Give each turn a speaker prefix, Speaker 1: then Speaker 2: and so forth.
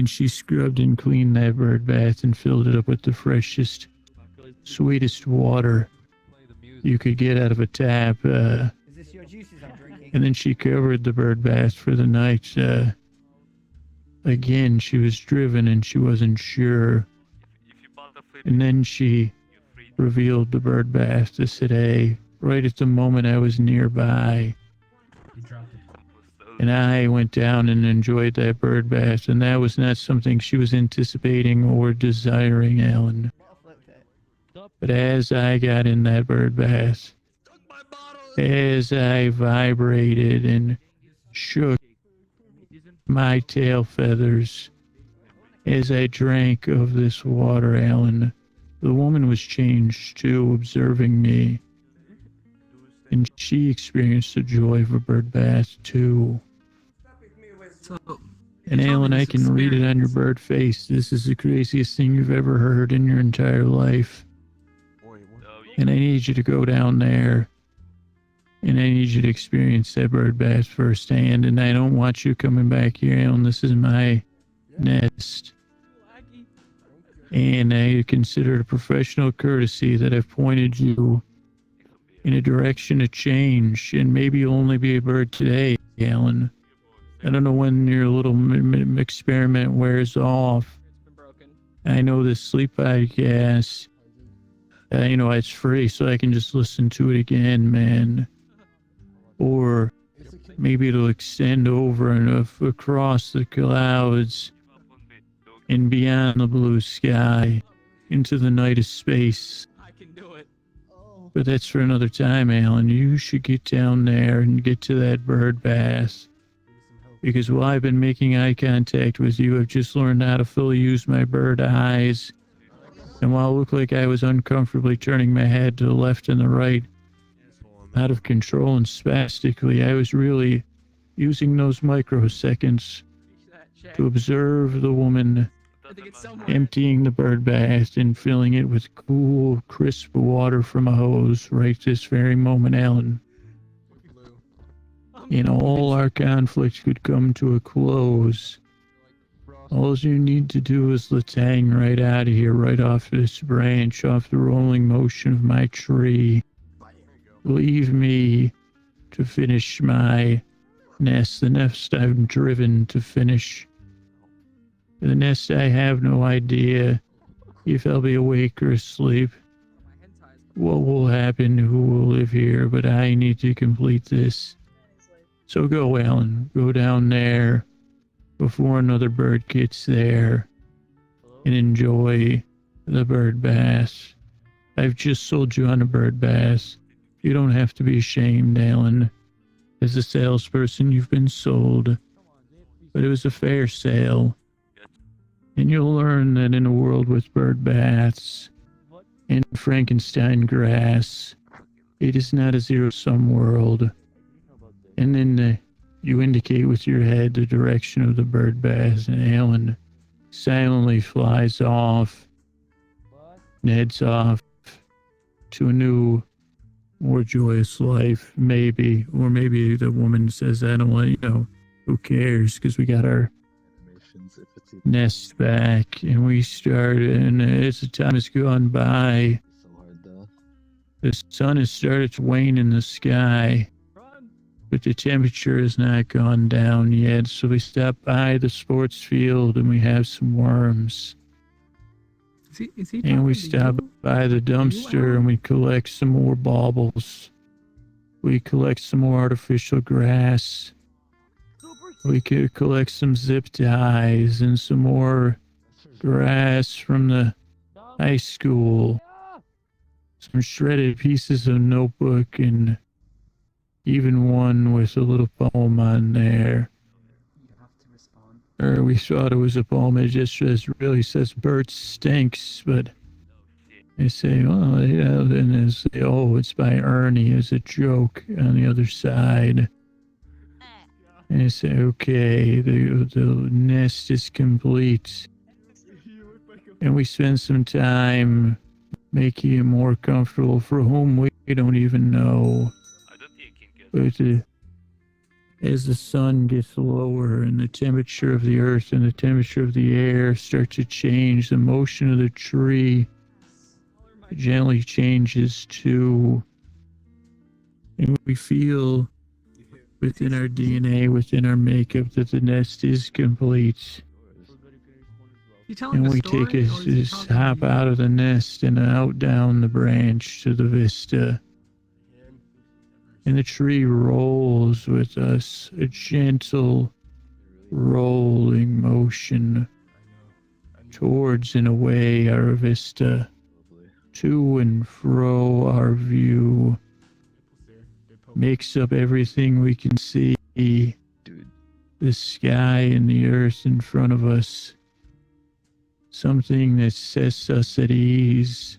Speaker 1: And she scrubbed and cleaned that bird bath and filled it up with the freshest, sweetest water you could get out of a tap.
Speaker 2: Is this your juices I'm drinking?
Speaker 1: And then she covered the bird bath for the night. Again, she was driven and she wasn't sure. And then she revealed the bird bath to Sade right at the moment I was nearby. And I went down and enjoyed that bird bath, and that was not something she was anticipating or desiring, Alan. But as I got in that bird bath, as I vibrated and shook my tail feathers, as I drank of this water, Alan, the woman was changed too, observing me. And she experienced the joy of a bird bath too. And Alan, I can read it on your bird face. This is the craziest thing you've ever heard in your entire life. And I need you to go down there. And I need you to experience that bird bath firsthand. And I don't want you coming back here, Alan. This is my nest. And I consider it a professional courtesy that I've pointed you in a direction of change. And maybe you'll only be a bird today, Alan. I don't know when your little experiment wears off. I know this sleep podcast, it's free, so I can just listen to it again, man. Or maybe it'll extend over and across the clouds and beyond the blue sky into the night of space.
Speaker 3: I can do it.
Speaker 1: But that's for another time, Alan. You should get down there and get to that bird bath. Because while I've been making eye contact with you, I've just learned how to fully use my bird eyes. And while it looked like I was uncomfortably turning my head to the left and the right, out of control and spastically, I was really using those microseconds to observe the woman emptying the bird bath and filling it with cool, crisp water from a hose right this very moment, Alan. And all our conflict could come to a close. All you need to do is latang right out of here, right off this branch, off the rolling motion of my tree. Leave me to finish my nest, the nest I've driven to finish. The nest I have no idea if I'll be awake or asleep. What will happen, who will live here, but I need to complete this. So go, Alan. Go down there before another bird gets there and enjoy the bird bath. I've just sold you on a bird bath. You don't have to be ashamed, Alan. As a salesperson, you've been sold. But it was a fair sale. And you'll learn that in a world with bird baths and Frankenstein grass, it is not a zero-sum world. And then you indicate with your head the direction of the bird bath, and Alan silently flies off and heads off to a new, more joyous life, maybe. Or maybe the woman says, I don't want, who cares, because we got our nest back, and we started, and as the time has gone by, the sun has started to wane in the sky. But the temperature has not gone down yet, so we stop by the sports field and we have some worms. And we stop by the dumpster and we collect some more baubles. We collect some more artificial grass. We could collect some zip ties and some more grass from the high school. Some shredded pieces of notebook and even one with a little poem on there. Or we thought it was a poem. It just really says Bert stinks, but they say, oh, yeah, then they say, oh, it's by Ernie as a joke on the other side. And they say, okay, the nest is complete. And we spend some time making it more comfortable for whom we don't even know. But As the sun gets lower and the temperature of the earth and the temperature of the air start to change, the motion of the tree gently changes too. And we feel within our DNA, within our makeup, that the nest is complete. And we take a hop out of the nest and out down the branch to the vista. And the tree rolls with us, a gentle rolling motion towards and away our vista, to and fro our view, makes up everything we can see, the sky and the earth in front of us, something that sets us at ease,